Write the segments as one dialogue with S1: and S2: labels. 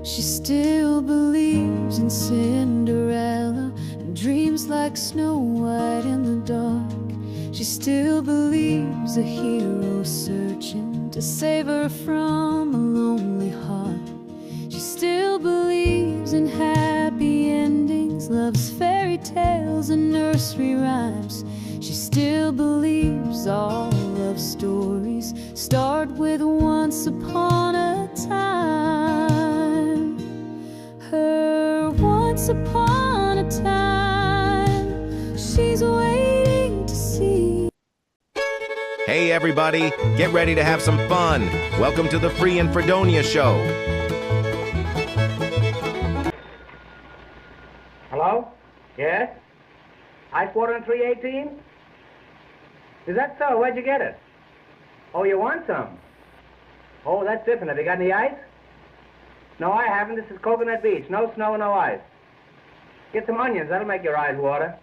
S1: She still believes in Cinderella and dreams like Snow White in the dark. She still believes a hero searching to save her from a lonely heart. She still believes in happy endings, loves fairy tales and nursery rhymes. She still believes all love stories start with once upon a time. Her once upon a time, she's waiting to see.
S2: Hey everybody, get ready to have some fun. Welcome to the Free and Fredonia Show.
S3: Hello? Yes? Ice water in 318? Is that so? Where'd you get it? Oh, you want some? Oh, that's different. Have you got any ice? No, I haven't. This is Coconut Beach. No snow, no ice. Get some onions. That'll make your eyes water.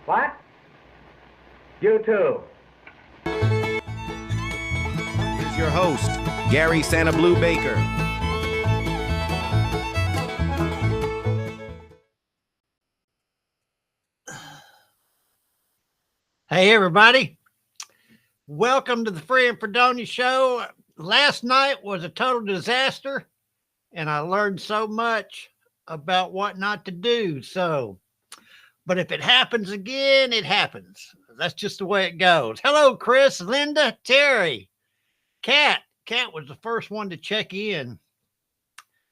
S3: What? You too.
S2: Here's your host, Gary SannaBlue Baker.
S4: Hey everybody, welcome to the Free and Fredonia Show. Last night was a total disaster and I learned so much about what not to do. But if it happens again, it happens. That's just the way it goes. Hello, Chris, Linda, Terry, Kat. Kat was the first one to check in.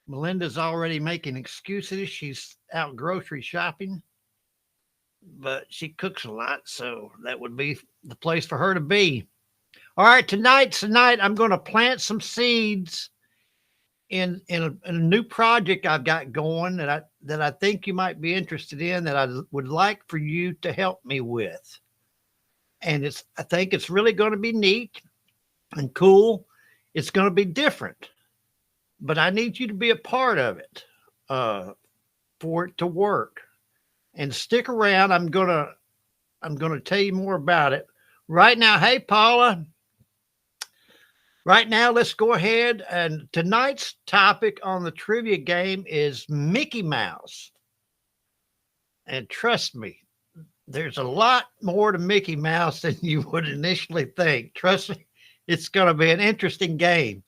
S4: Melinda's already making excuses. She's out grocery shopping, but she cooks a lot, so that would be the place for her to be. All right, tonight I'm going to plant some seeds in a new project I've got going that I think you might be interested in, that I would like for you to help me with. And I think it's really going to be neat and cool. It's going to be different, but I need you to be a part of it for it to work. And stick around. I'm gonna tell you more about it right now. Hey, Paula. Right now, let's go ahead. And tonight's topic on the trivia game is Mickey Mouse. And trust me, there's a lot more to Mickey Mouse than you would initially think. Trust me, it's going to be an interesting game.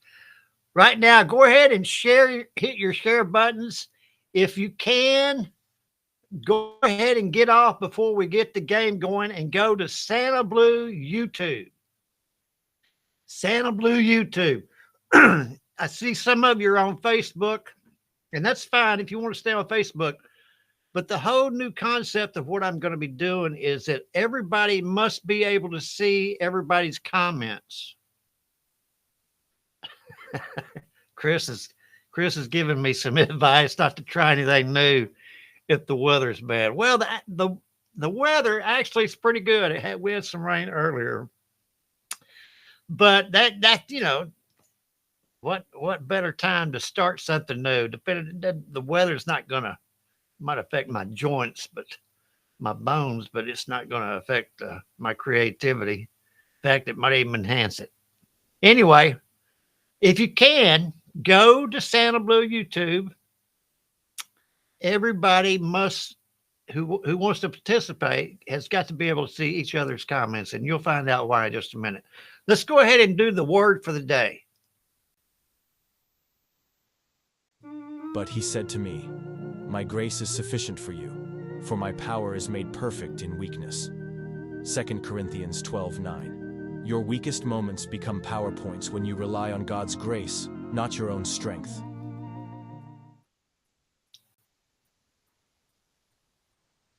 S4: Right now, go ahead and hit your share buttons. If you can, go ahead and get off before we get the game going and go to SannaBlue YouTube. SannaBlue YouTube. I see some of you are on Facebook, and that's fine if you want to stay on Facebook. But the whole new concept of what I'm going to be doing is that everybody must be able to see everybody's comments. Chris is giving me some advice not to try anything new if the weather's bad. Well, the weather actually is pretty good. We had some rain earlier, but that you know, what better time to start something new? The weather's not gonna, might affect my joints, but my bones, but it's not gonna affect my creativity. In fact, it might even enhance it. Anyway, if you can, go to SannaBlue YouTube. Everybody must, who wants to participate, has got to be able to see each other's comments, and you'll find out why in just a minute. Let's go ahead and do the word for the day.
S5: But he said to me, "My grace is sufficient for you, for my power is made perfect in weakness." 2 Corinthians 12:9. Your weakest moments become PowerPoints when you rely on God's grace, not your own strength.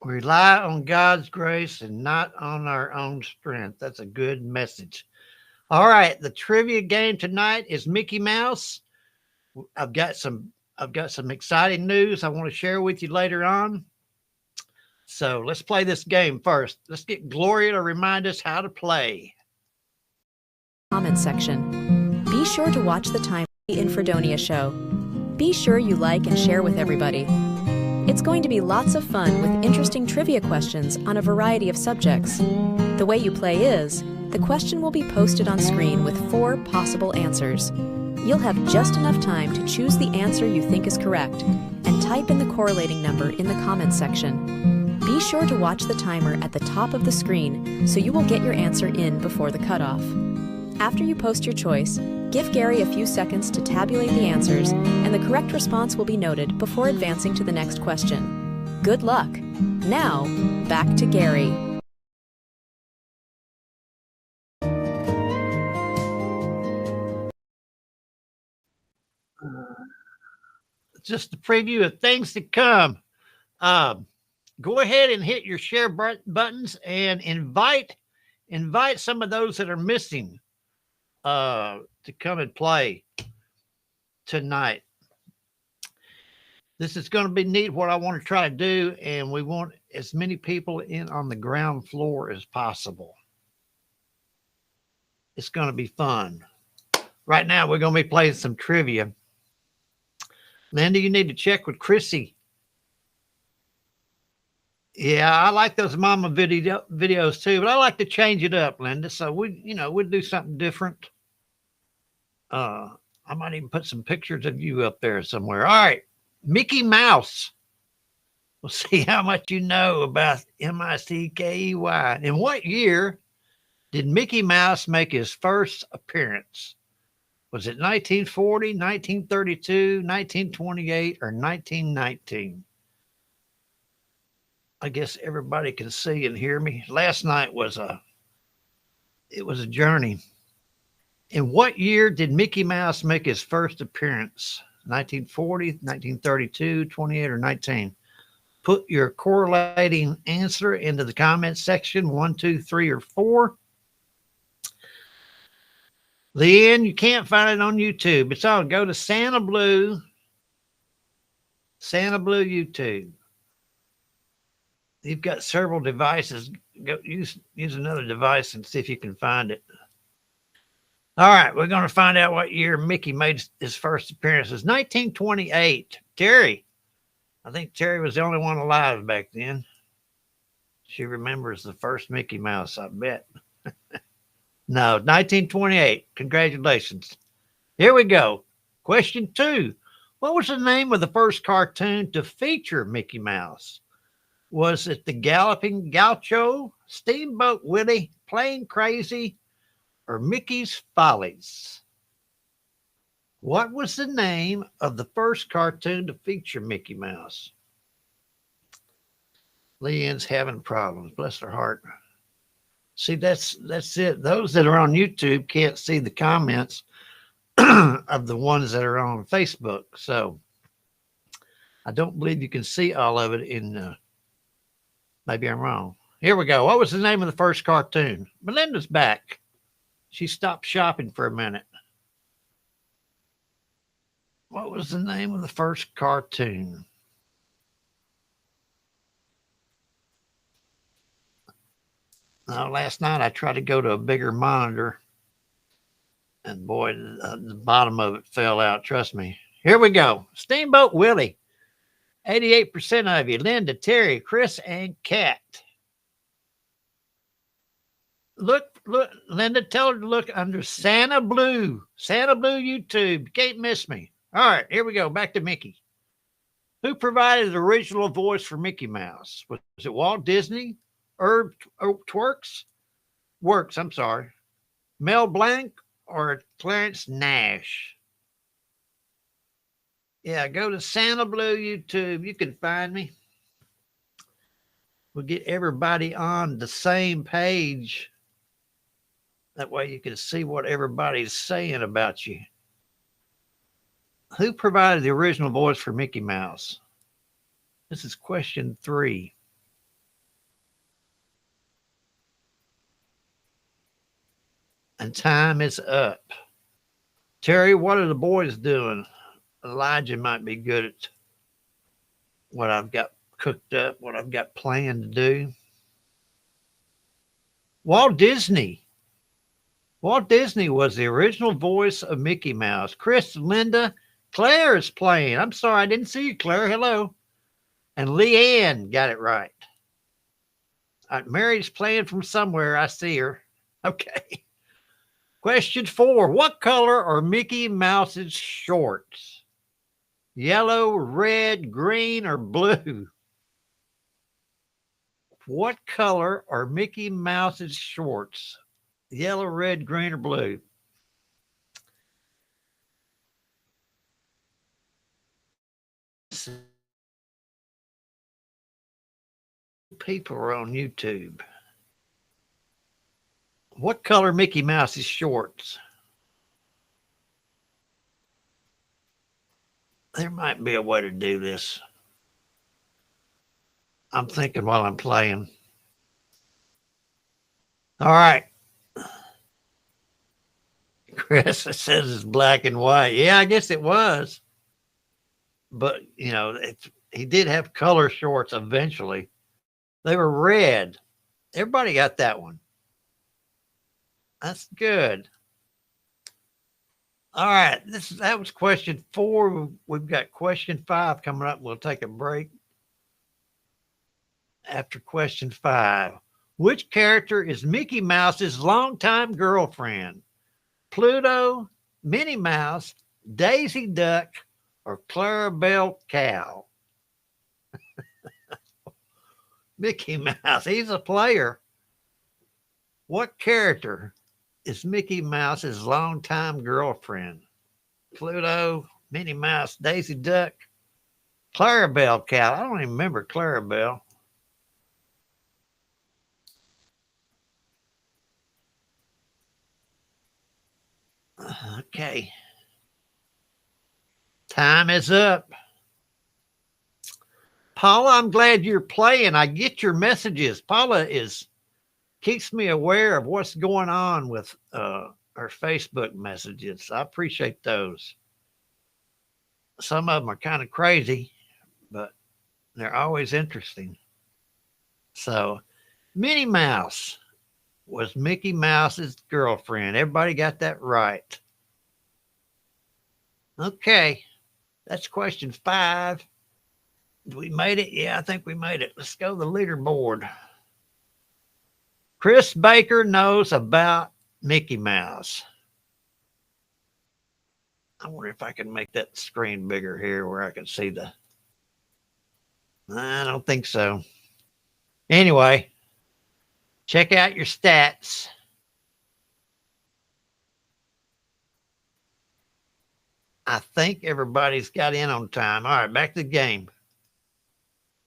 S4: We rely on God's grace and not on our own strength. That's a good message. All right, the trivia game tonight is Mickey Mouse. I've got some exciting news I want to share with you later on. So let's play this game first. Let's get Gloria to remind us how to play.
S6: Comment section. Be sure to watch the Time in Fredonia Show. Be sure you like and share with everybody. It's going to be lots of fun with interesting trivia questions on a variety of subjects. The way you play is, the question will be posted on screen with 4 possible answers. You'll have just enough time to choose the answer you think is correct and type in the correlating number in the comments section. Be sure to watch the timer at the top of the screen so you will get your answer in before the cutoff. After you post your choice, give Gary a few seconds to tabulate the answers, and the correct response will be noted before advancing to the next question. Good luck! Now, back to Gary.
S4: Just a preview of things to come. Go ahead and hit your share buttons and invite some of those that are missing to come and play tonight. This is going to be neat, what I want to try to do, and we want as many people in on the ground floor as possible. It's going to be fun. Right now, we're going to be playing some trivia. Linda, you need to check with Chrissy. Yeah, I like those mama videos too, but I like to change it up, Linda. So we'd do something different. I might even put some pictures of you up there somewhere. All right, Mickey Mouse. We'll see how much you know about M-I-C-K-E-Y. In what year did Mickey Mouse make his first appearance? Was it 1940, 1932, 1928, or 1919? I guess everybody can see and hear me. Last night was a journey. In what year did Mickey Mouse make his first appearance? 1940, 1932, 28, or 19? Put your correlating answer into the comment section, 1, 2, 3, or 4. Leanne, you can't find it on YouTube. It's on. Go to SannaBlue YouTube. You've got several devices. Go use another device and see if you can find it. All right, we're going to find out what year Mickey made his first appearance. It was 1928. Terry. I think Terry was the only one alive back then. She remembers the first Mickey Mouse, I bet. No, 1928. Congratulations. Here we go. Question 2. What was the name of the first cartoon to feature Mickey Mouse? Was it the Galloping Gaucho, Steamboat Willie, Plain Crazy, or Mickey's Follies? What was the name of the first cartoon to feature Mickey Mouse? Leanne's having problems. Bless her heart. See, that's it. Those that are on YouTube can't see the comments of the ones that are on Facebook. So I don't believe you can see all of it in, maybe I'm wrong. Here we go. What was the name of the first cartoon? Melinda's back. She stopped shopping for a minute. What was the name of the first cartoon? Now, last night I tried to go to a bigger monitor, and boy, the bottom of it fell out. Trust me. Here we go. Steamboat Willie. 88% of you. Linda, Terry, Chris, and Kat. Look, Linda, tell her to look under SannaBlue. SannaBlue YouTube. You can't miss me. All right, here we go. Back to Mickey. Who provided the original voice for Mickey Mouse? Was it Walt Disney? Herb Works, I'm sorry. Mel Blanc or Clarence Nash? Yeah, go to SannaBlue YouTube. You can find me. We'll get everybody on the same page. That way you can see what everybody's saying about you. Who provided the original voice for Mickey Mouse? This is question 3. And time is up. Terry, what are the boys doing? Elijah might be good at what I've got cooked up, what I've got planned to do. Walt Disney. Walt Disney was the original voice of Mickey Mouse. Chris, Linda, Claire is playing. I'm sorry, I didn't see you, Claire. Hello. And Leanne got it right. Mary's playing from somewhere. I see her. Okay. Question 4. What color are Mickey Mouse's shorts? Yellow, red, green, or blue? What color are Mickey Mouse's shorts? Yellow, red, green, or blue? People are on YouTube. What color Mickey Mouse's shorts? There might be a way to do this. I'm thinking while I'm playing. All right. Chris says it's black and white. Yeah, I guess it was. But, you know, he did have color shorts eventually. They were red. Everybody got that one. That's good. All right. That was question 4. We've got question 5 coming up. We'll take a break after question 5. Which character is Mickey Mouse's longtime girlfriend? Pluto, Minnie Mouse, Daisy Duck, or Clarabelle Cow? Mickey Mouse, he's a player. What character is Mickey Mouse's longtime girlfriend? Pluto, Minnie Mouse, Daisy Duck, Clarabelle Cow. I don't even remember Clarabelle. Okay. Time is up. Paula, I'm glad you're playing. I get your messages. Paula keeps me aware of what's going on with her Facebook messages. I appreciate those. Some of them are kind of crazy, but they're always interesting. So, Minnie Mouse was Mickey Mouse's girlfriend. Everybody got that right. Okay, that's question 5. We made it? Yeah, I think we made it. Let's go to the leaderboard. Chris Baker knows about Mickey Mouse. I wonder if I can make that screen bigger here where I can see the... I don't think so. Anyway, check out your stats. I think everybody's got in on time. All right, back to the game.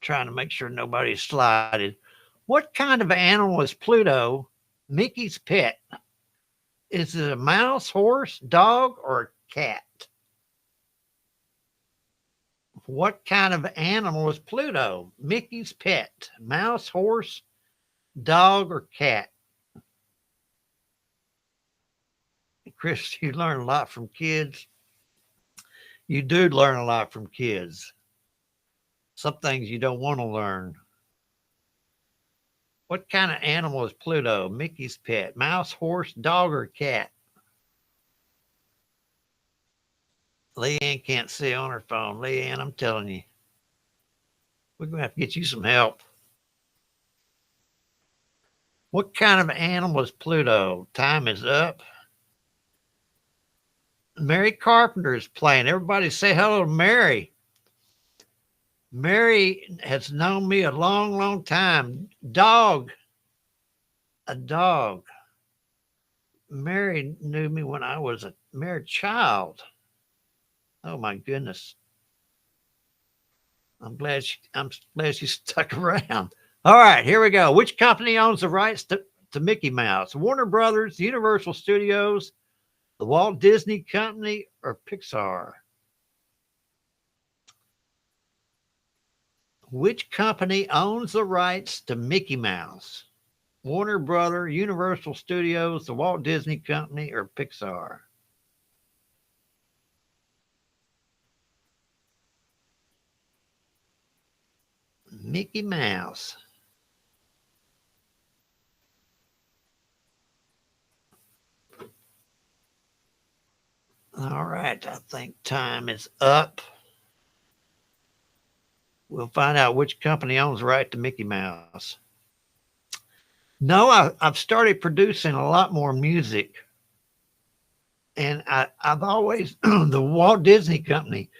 S4: Trying to make sure nobody's slided. What kind of animal is Pluto, Mickey's pet? Is it a mouse, horse, dog, or a cat? What kind of animal is Pluto, Mickey's pet? Mouse, horse, dog, or cat? Chris, you learn a lot from kids. You do learn a lot from kids. Some things you don't want to learn. What kind of animal is Pluto, Mickey's pet? Mouse, horse, dog, or cat? Leanne can't see on her phone. Leanne, I'm telling you, we're going to have to get you some help. What kind of animal is Pluto? Time is up. Mary Carpenter is playing. Everybody say hello to Mary. Mary has known me a long, long time. Dog. A dog. Mary knew me when I was a mere child. Oh my goodness. I'm glad she stuck around. All right, here we go. Which company owns the rights to Mickey Mouse? Warner Brothers, Universal Studios, the Walt Disney Company, or Pixar? Which company owns the rights to Mickey Mouse? Warner Brothers, Universal Studios, the Walt Disney Company, or Pixar? Mickey Mouse. All right, I think time is up. We'll find out which company owns the right to Mickey Mouse. No, I've started producing a lot more music. And I've always, the Walt Disney Company,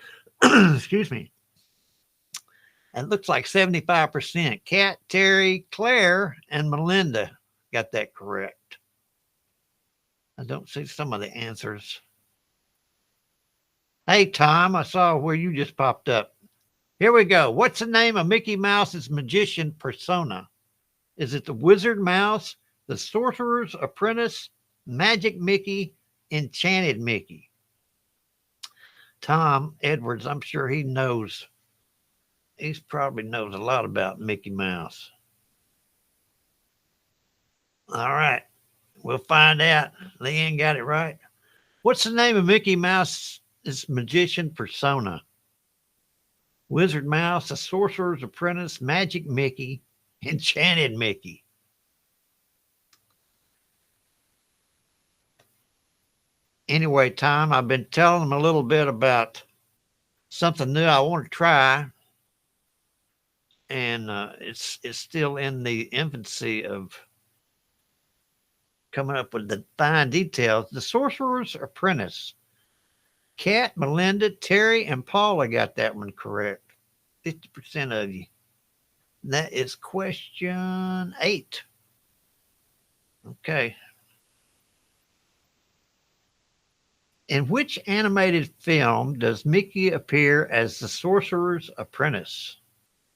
S4: excuse me, it looks like 75%. Kat, Terry, Claire, and Melinda got that correct. I don't see some of the answers. Hey, Tom, I saw where you just popped up. Here we go. What's the name of Mickey Mouse's magician persona? Is it the Wizard Mouse, the Sorcerer's Apprentice, Magic Mickey, Enchanted Mickey? Tom Edwards, I'm sure he knows. He probably knows a lot about Mickey Mouse. All right. We'll find out. Leanne got it right. What's the name of Mickey Mouse's magician persona? Wizard Mouse, the Sorcerer's Apprentice, Magic Mickey, Enchanted Mickey. Anyway, Tom, I've been telling them a little bit about something new I want to try. And it's still in the infancy of coming up with the fine details. The Sorcerer's Apprentice. Kat, Melinda, Terry, and Paula got that one correct. 50% of you. That is question 8. Okay. In which animated film does Mickey appear as the Sorcerer's Apprentice?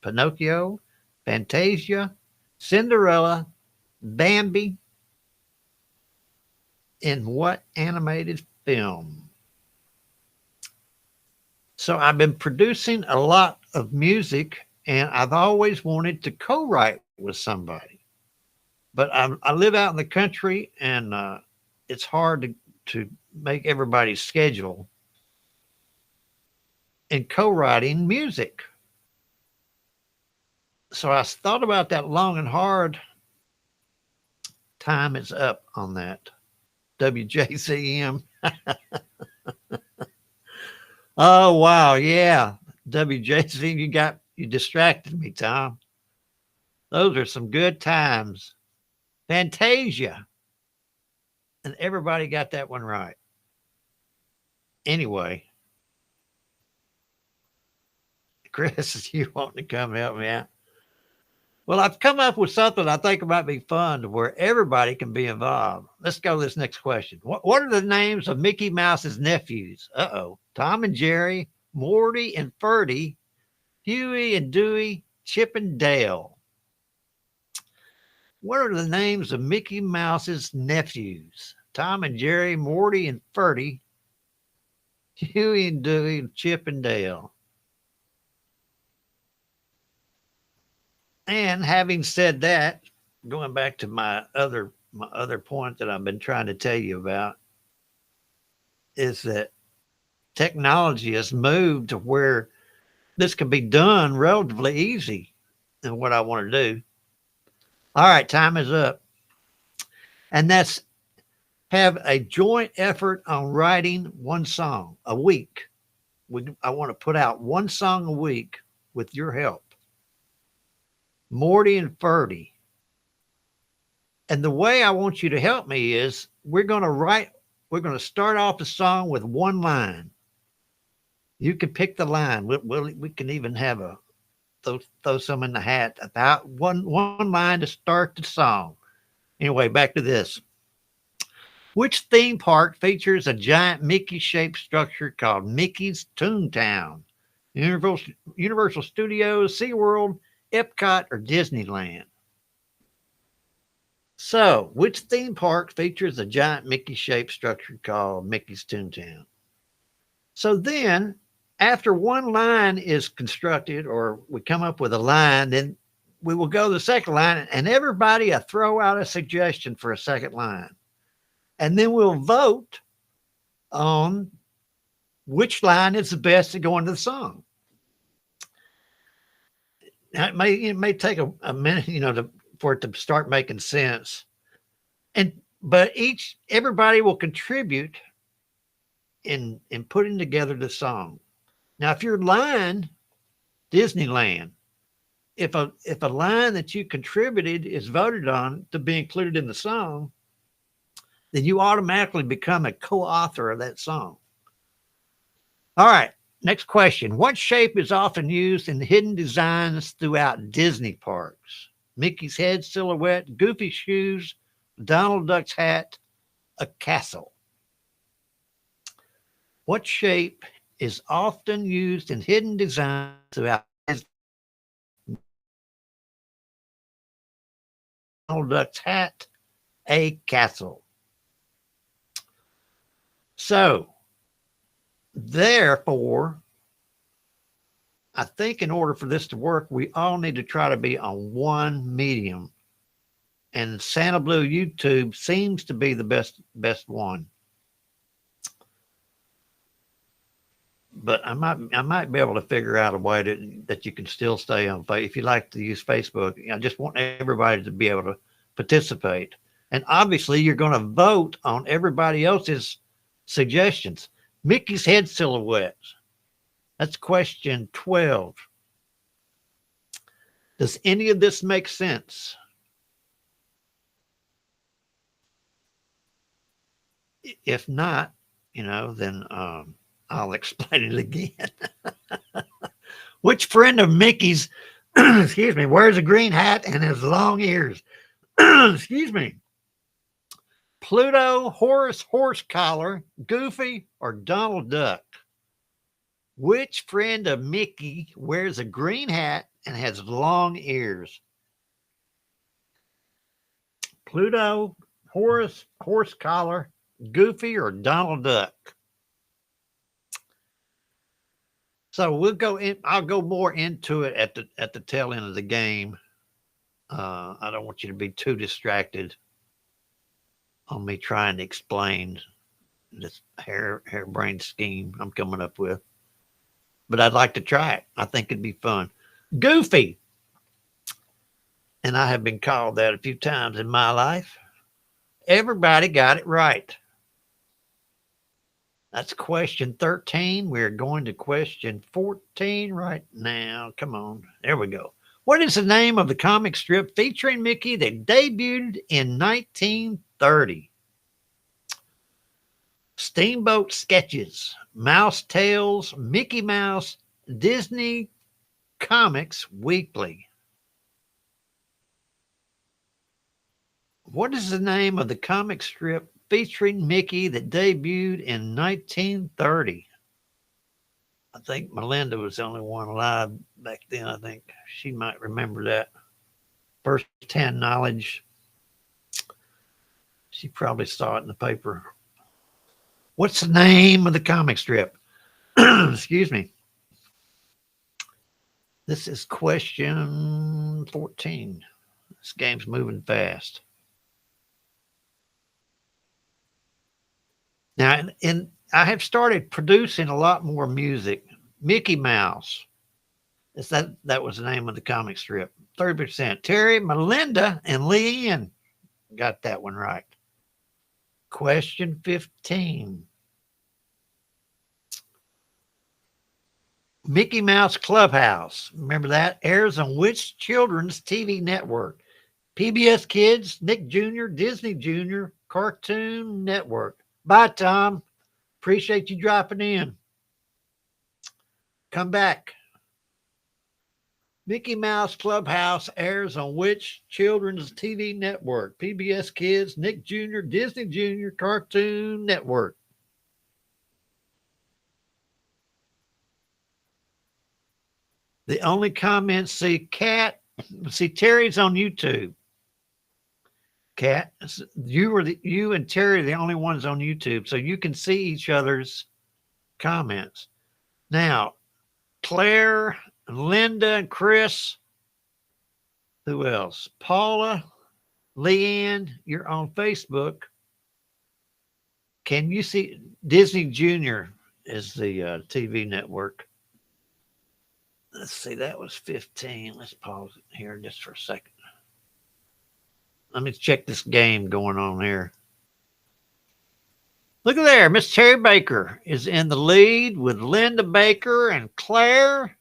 S4: Pinocchio, Fantasia, Cinderella, Bambi. In what animated film? So I've been producing a lot of music, and I've always wanted to co-write with somebody. But I live out in the country, and it's hard to make everybody's schedule in co-writing music. So I thought about that long and hard. Time is up on that. WJCM. Oh, wow. Yeah. WJC, you distracted me, Tom. Those are some good times. Fantasia. And everybody got that one right. Anyway. Chris, you want to come help me out? Well, I've come up with something I think might be fun to where everybody can be involved. Let's go to this next question. What are the names of Mickey Mouse's nephews? Uh-oh. Tom and Jerry, Morty and Ferdy, Huey and Dewey, Chip and Dale. What are the names of Mickey Mouse's nephews? Tom and Jerry, Morty and Ferdy, Huey and Dewey, Chip and Dale. And having said that, going back to my other point that I've been trying to tell you about is that technology has moved to where this can be done relatively easy than what I want to do. All right, time is up. And that's have a joint effort on writing one song a week. I want to put out one song a week with your help. Morty and Ferdy. And the way I want you to help me is we're going to start off the song with one line. You can pick the line. We can even have throw some in the hat about one line to start the song. Anyway, back to this. Which theme park features a giant Mickey-shaped structure called Mickey's Toontown? Universal Studios, SeaWorld, Epcot, or Disneyland? So, which theme park features a giant Mickey-shaped structure called Mickey's Toontown? So then, after one line is constructed, or we come up with a line, then we will go to the second line, and everybody throw out a suggestion for a second line. And then we'll vote on which line is the best to go into the song. Now, it may take a minute, for it to start making sense. But everybody will contribute in putting together the song. Now, if your line Disneyland. If a line that you contributed is voted on to be included in the song, then you automatically become a co-author of that song. All right, next question. What shape is often used in hidden designs throughout Disney parks? Mickey's head silhouette, Goofy shoes, Donald Duck's hat, a castle. What shape is often used in hidden designs throughout Donald Duck's hat, a castle? So, therefore, I think in order for this to work, we all need to try to be on one medium. And SannaBlue YouTube seems to be the best one. But I might be able to figure out a way that you can still stay on Facebook. If you like to use Facebook, I just want everybody to be able to participate. And obviously, you're going to vote on everybody else's suggestions. Mickey's head silhouette. That's question 12. Does any of this make sense? If not, then I'll explain it again. Which friend of Mickey's, excuse me, wears a green hat and has long ears? Excuse me. Pluto, Horace Horse Collar, Goofy, or Donald Duck? Which friend of Mickey wears a green hat and has long ears? Pluto, Horace Horse Collar, Goofy, or Donald Duck? So we'll go in. I'll go more into it at the tail end of the game. I don't want you to be too distracted on me trying to explain this harebrained scheme I'm coming up with. But I'd like to try it. I think it'd be fun. Goofy. And I have been called that a few times in my life. Everybody got it right. That's question 13. We're going to question 14 right now. Come on. There we go. What is the name of the comic strip featuring Mickey that debuted in 1930? Steamboat Sketches, Mouse Tales, Mickey Mouse, Disney Comics Weekly. What is the name of the comic strip featuring Mickey that debuted in 1930? I think Melinda was the only one alive back then. I think she might remember that. First-hand knowledge. She probably saw it in the paper. What's the name of the comic strip? Excuse me. This is question 14. This game's moving fast. Now, I have started producing a lot more music. Mickey Mouse. That was the name of the comic strip. 30%. Terry, Melinda, and Leanne got that one right. Question 15. Mickey Mouse Clubhouse. Remember that? Airs on which children's TV network? PBS Kids, Nick Jr., Disney Jr., Cartoon Network. Bye, Tom. Appreciate you dropping in. Come back. Mickey Mouse Clubhouse airs on which children's TV network? PBS Kids, Nick Jr., Disney Jr., Cartoon Network. The only comments, see Terry's on YouTube. Kat, you and Terry are the only ones on YouTube, so you can see each other's comments. Now, Claire, Linda, and Chris. Who else? Paula, Leanne, you're on Facebook. Can you see Disney Junior is the TV network? Let's see, that was 15. Let's pause it here just for a second. Let me check this game going on here. Look at there. Miss Terry Baker is in the lead with Linda Baker and Claire.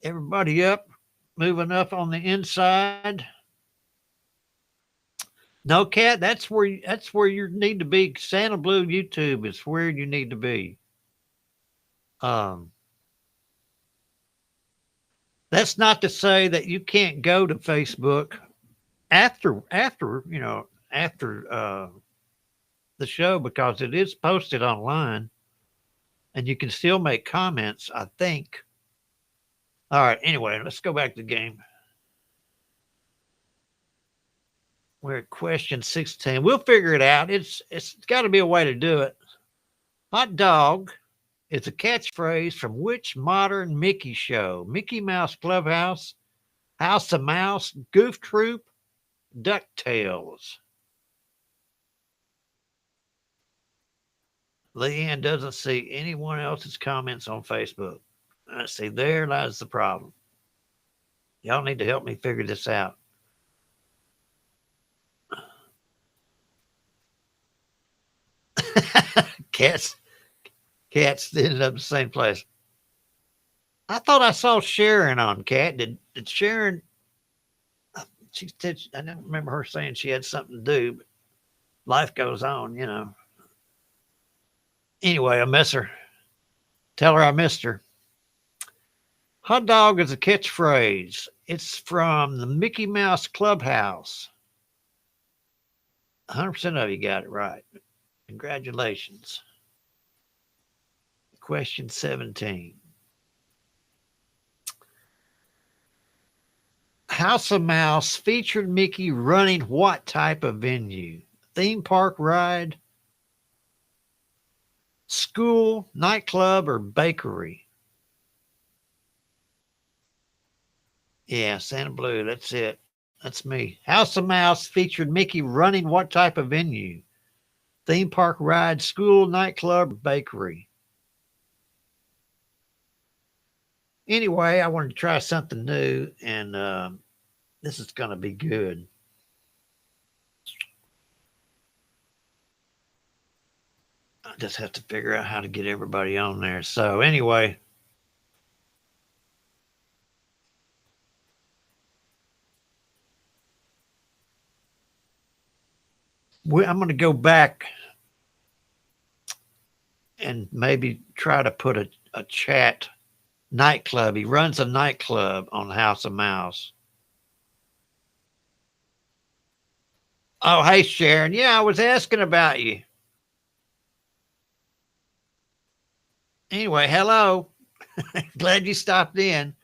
S4: Everybody up, moving up on the inside. No, Cat, that's where you need to be. SannaBlue YouTube is where you need to be. That's not to say that you can't go to Facebook after the show, because it is posted online and you can still make comments, I think. All right, anyway, let's go back to the game. We're at question 16. We'll figure it out. It's got to be a way to do it. Hot dog is a catchphrase from which modern Mickey show? Mickey Mouse Clubhouse, House of Mouse, Goof Troop, DuckTales. Leanne doesn't see anyone else's comments on Facebook. Let's see, there lies the problem. Y'all need to help me figure this out. Cats ended up in the same place. I thought I saw Sharon on, Cat. Did Sharon? She said, I don't remember her saying she had something to do, but life goes on, you know. Anyway, I miss her. Tell her I missed her. Hot dog is a catchphrase. It's from the Mickey Mouse Clubhouse. 100% of you got it right. Congratulations. Question 17. House of Mouse featured Mickey running what type of venue? Theme park ride, school, nightclub, or bakery? Yeah, SannaBlue, that's it. That's me. House of Mouse featured Mickey running what type of venue? Theme park ride, school, nightclub, bakery? Anyway, I wanted to try something new, and this is going to be good. I just have to figure out how to get everybody on there. So anyway, I'm going to go back and maybe try to put a chat nightclub. He runs a nightclub on House of Mouse. Oh, hey, Sharon. Yeah, I was asking about you. Anyway, hello. Glad you stopped in.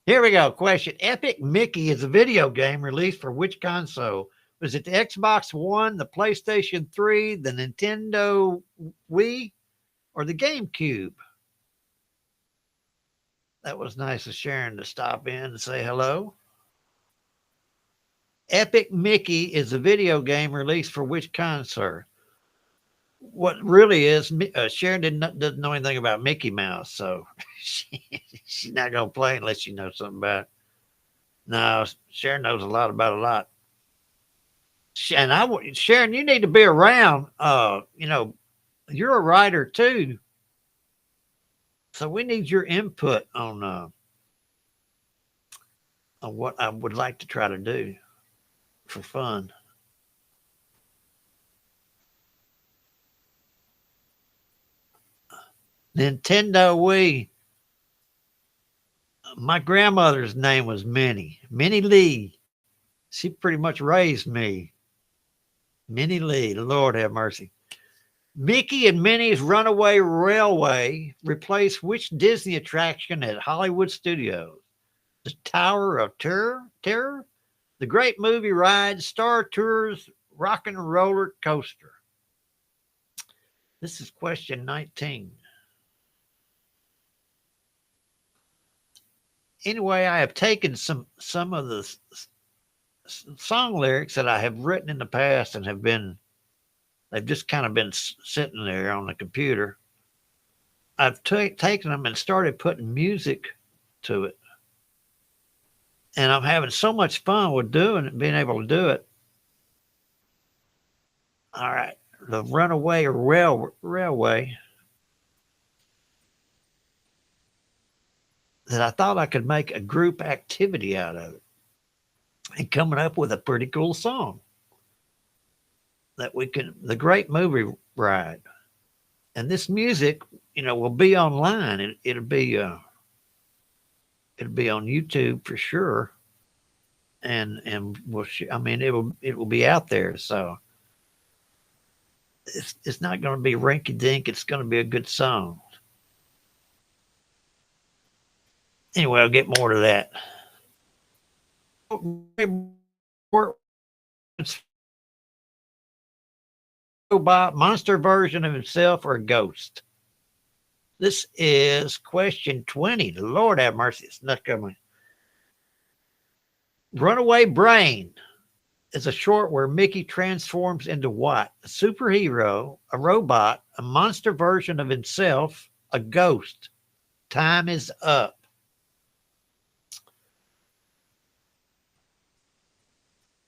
S4: Here we go. Question. Epic Mickey is a video game released for which console? Was it the Xbox One, the PlayStation 3, the Nintendo Wii, or the GameCube? That was nice of Sharon to stop in and say hello. Epic Mickey is a video game released for which console? What really is, Sharon doesn't know anything about Mickey Mouse, so she's not going to play unless you know something about it. No, Sharon knows a lot about a lot. And Sharon, you need to be around. You're a writer too. So we need your input on what I would like to try to do for fun. Nintendo Wii. My grandmother's name was Minnie Lee. She pretty much raised me. Minnie Lee, Lord have mercy. Mickey and Minnie's Runaway Railway replaced which Disney attraction at Hollywood Studios? The Tower of Terror, the Great Movie Ride, Star Tours, Rock and Roller Coaster. This is question 19. Anyway, I have taken some of the song lyrics that I have written in the past and they've just kind of been sitting there on the computer. I've taken them and started putting music to it. And I'm having so much fun with doing it, being able to do it. All right. The Runaway Railway. that I thought I could make a group activity out of it and coming up with a pretty cool song that we can, the Great Movie Ride. And this music, will be online. It'll be on YouTube for sure. And it will be out there. So it's not going to be rinky dink. It's going to be a good song. Anyway, I'll get more to that. Robot, monster version of himself, or a ghost? This is question 20. The Lord have mercy. It's not coming. Runaway Brain is a short where Mickey transforms into what? A superhero, a robot, a monster version of himself, a ghost. Time is up.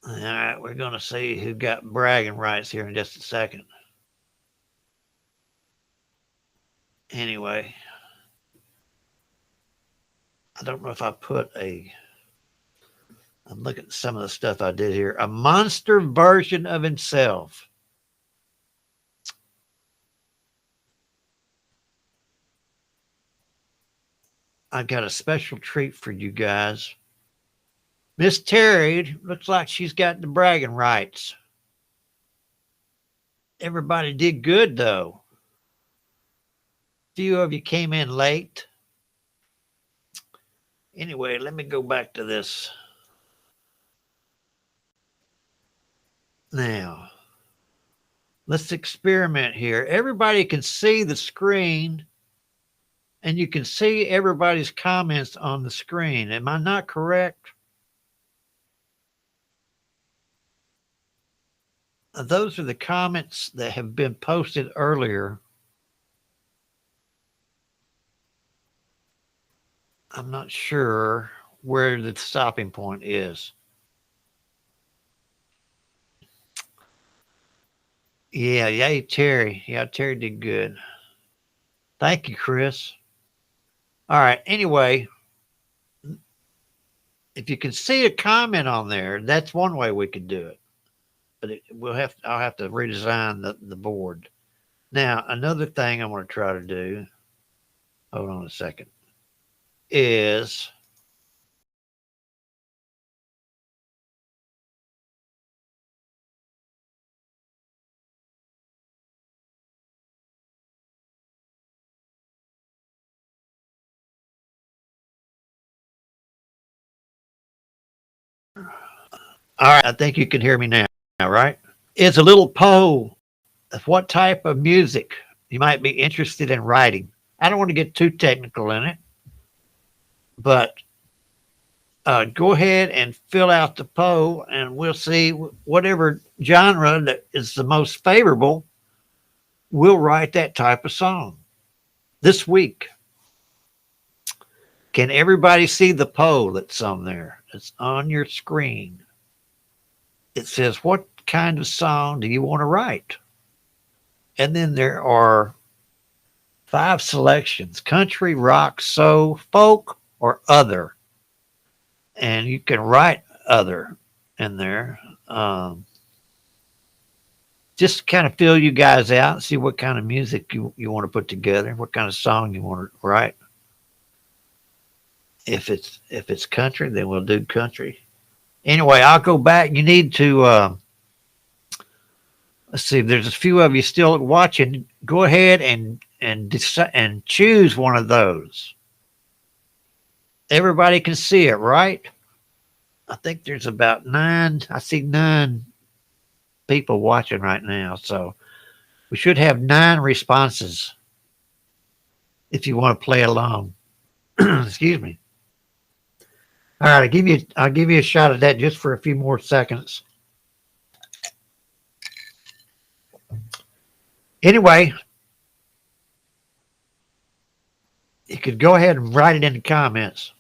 S4: All right, we're going to see who got bragging rights here in just a second. Anyway, I don't know if I put I'm looking at some of the stuff I did here. A monster version of himself. I got a special treat for you guys. Miss Terry looks like she's got the bragging rights. Everybody did good, though. A few of you came in late. Anyway, let me go back to this. Now, let's experiment here. Everybody can see the screen, and you can see everybody's comments on the screen. Am I not correct? Those are the comments that have been posted earlier. I'm not sure where the stopping point is. Yeah, yay, Terry. Yeah, Terry did good. Thank you, Chris. All right. Anyway, if you can see a comment on there, that's one way we could do it. But I'll have to redesign the board. Now, another thing I'm going to try to do, hold on a second, is all right, I think you can hear me now, right? It's a little poll of what type of music you might be interested in writing. I don't want to get too technical in it, but go ahead and fill out the poll, and we'll see whatever genre that is the most favorable. We'll write that type of song this week. Can everybody see the poll that's on there? It's on your screen. It says, what kind of song do you want to write? And then there are 5 selections: country, rock, soul, folk, or other. And you can write other in there. Just kind of fill you guys out and see what kind of music you want to put together, what kind of song you want to write. If it's country, then we'll do country. Anyway, I'll go back. You need to let's see. There's a few of you still watching. Go ahead and decide and choose one of those. Everybody can see it, right? I think there's about 9. I see 9 people watching right now, so we should have 9 responses if you want to play along. Excuse me. All right, I'll give you a shot at that just for a few more seconds. Anyway, you could go ahead and write it in the comments.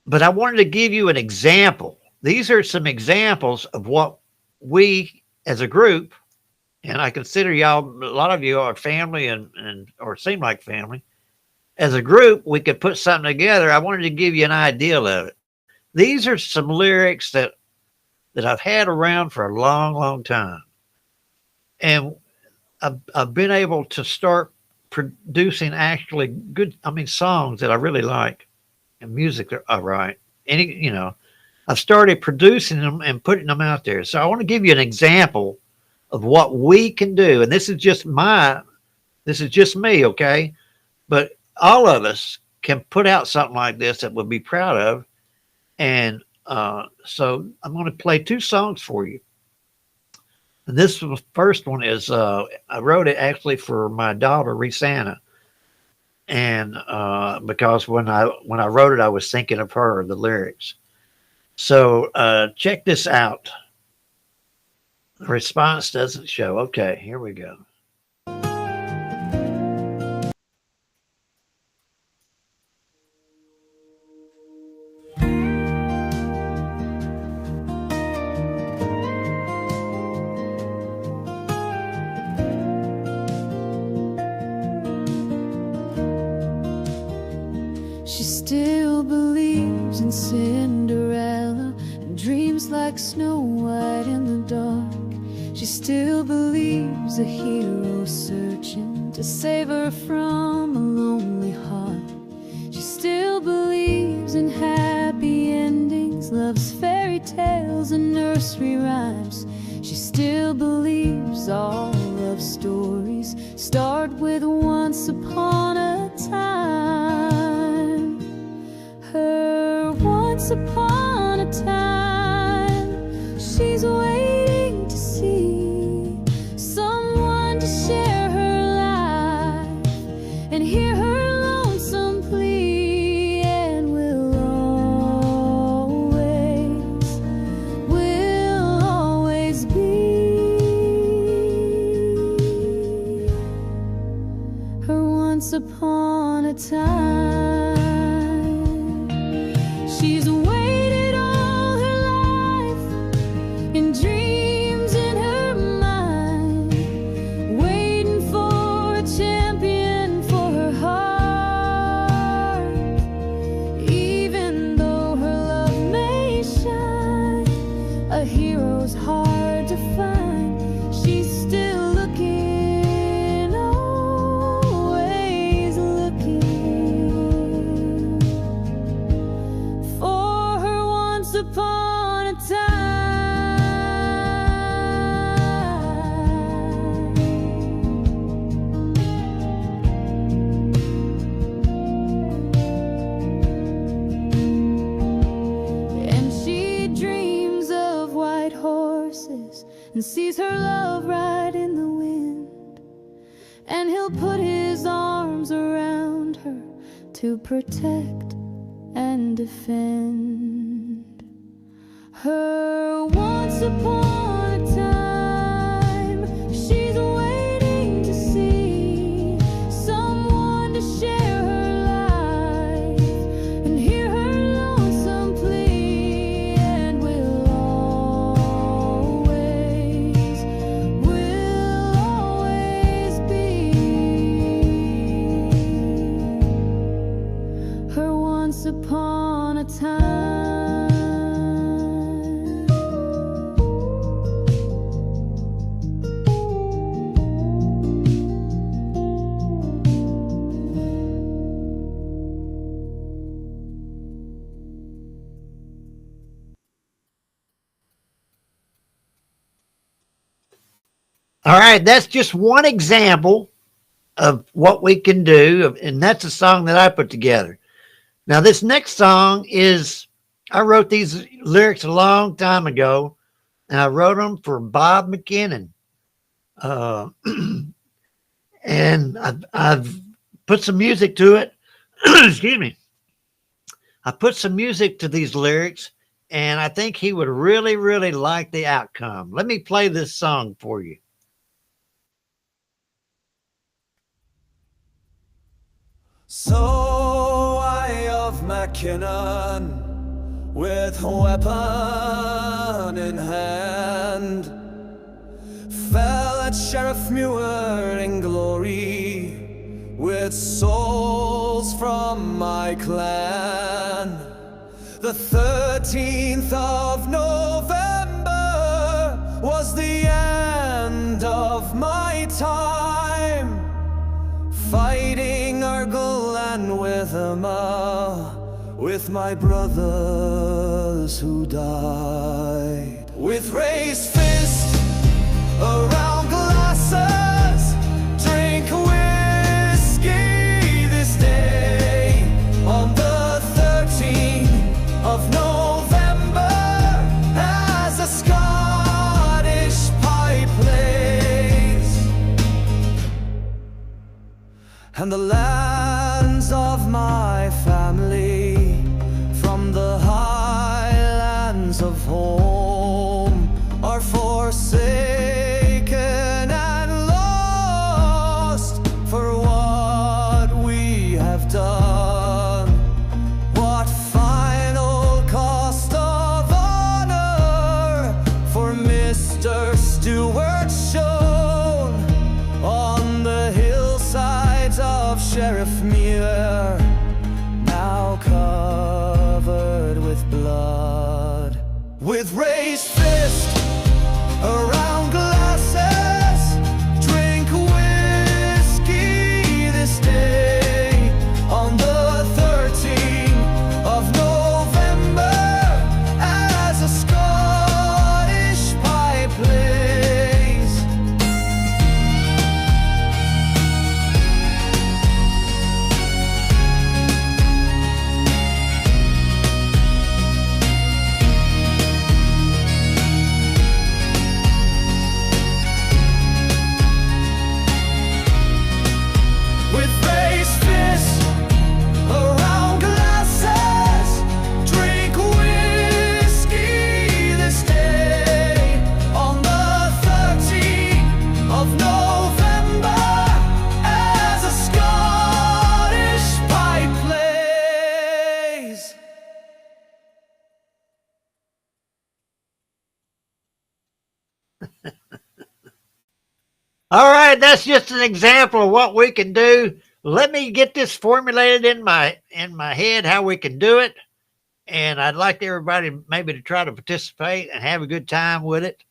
S4: But I wanted to give you an example. These are some examples of what we as a group, and I consider y'all, a lot of you are family and or seem like family, as a group, we could put something together. I wanted to give you an idea of it. These are some lyrics that I've had around for a long, long time. And I've been able to start producing actually good, songs that I really like and music that I write. I've started producing them and putting them out there. So I want to give you an example of what we can do. And this is just me, okay? But all of us can put out something like this that we'll be proud of. And so I'm going to play 2 songs for you. And this first one is, I wrote it actually for my daughter, Risanna. And because when I wrote it, I was thinking of her, the lyrics. So check this out. The response doesn't show. Okay, here we go.
S1: She still believes in Cinderella and dreams like Snow White in the dark. She still believes a hero searching to save her from a lonely heart. She still believes in happy endings, loves fairy tales and nursery rhymes. She still believes all love stories start with once upon a time. Her once upon a time, she's waiting to see someone to share her life and hear her lonesome plea, and will always be her once upon a time. She's waited all her life in dreams in her mind, waiting for a champion for her heart. Even though her love may shine, a hero's hard to find. She's still looking, always looking for her once upon a time. And she dreams of white horses and sees her love ride in the wind, and he'll put his arms around her to protect and defend her once upon a time. She's waiting to see someone to share her life and hear her lonesome plea, and will always be her once upon a time.
S4: All right, that's just one example of what we can do, and that's a song that I put together. Now, this next song is, I wrote these lyrics a long time ago, and I wrote them for Bob McKinnon. And I've put some music to it. Excuse me. I put some music to these lyrics, and I think he would really, really like the outcome. Let me play this song for you.
S7: So I of Mackinnon, with weapon in hand, fell at Sheriff Muir in glory, with souls from my clan. The 13th of November was the end of my time, fighting Urgle and Witherma with my brothers who died. With raised fist around glasses, drink whiskey this day on the 13th of November as a Scottish pipe plays, and the lands of my family from the highlands of home are forsaken and lost for what we have done. What final cost of honor for Mr. Stewart shown on the hillsides of Sheriff Muir, now covered with blood. With raised fist around glasses, drink whiskey this day on the 13th of November as a Scottish pipe plays. With raised fists around glasses, drink whiskey this day on the 13th of November as a Scottish pipe plays.
S4: All right, that's just an example of what we can do. Let me get this formulated in my head how we can do it, and I'd like everybody maybe to try to participate and have a good time with it.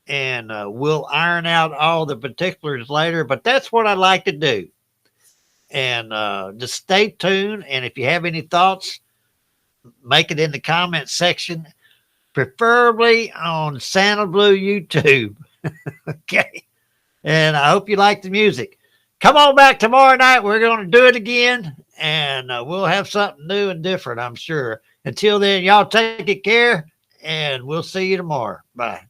S4: And we'll iron out all the particulars later, but that's what I like to do. And just stay tuned. And if you have any thoughts, make it in the comment section, preferably on SannaBlue YouTube. Okay. And I hope you like the music. Come on back tomorrow night. We're going to do it again, and we'll have something new and different, I'm sure. Until then, y'all take care, and we'll see you tomorrow. Bye.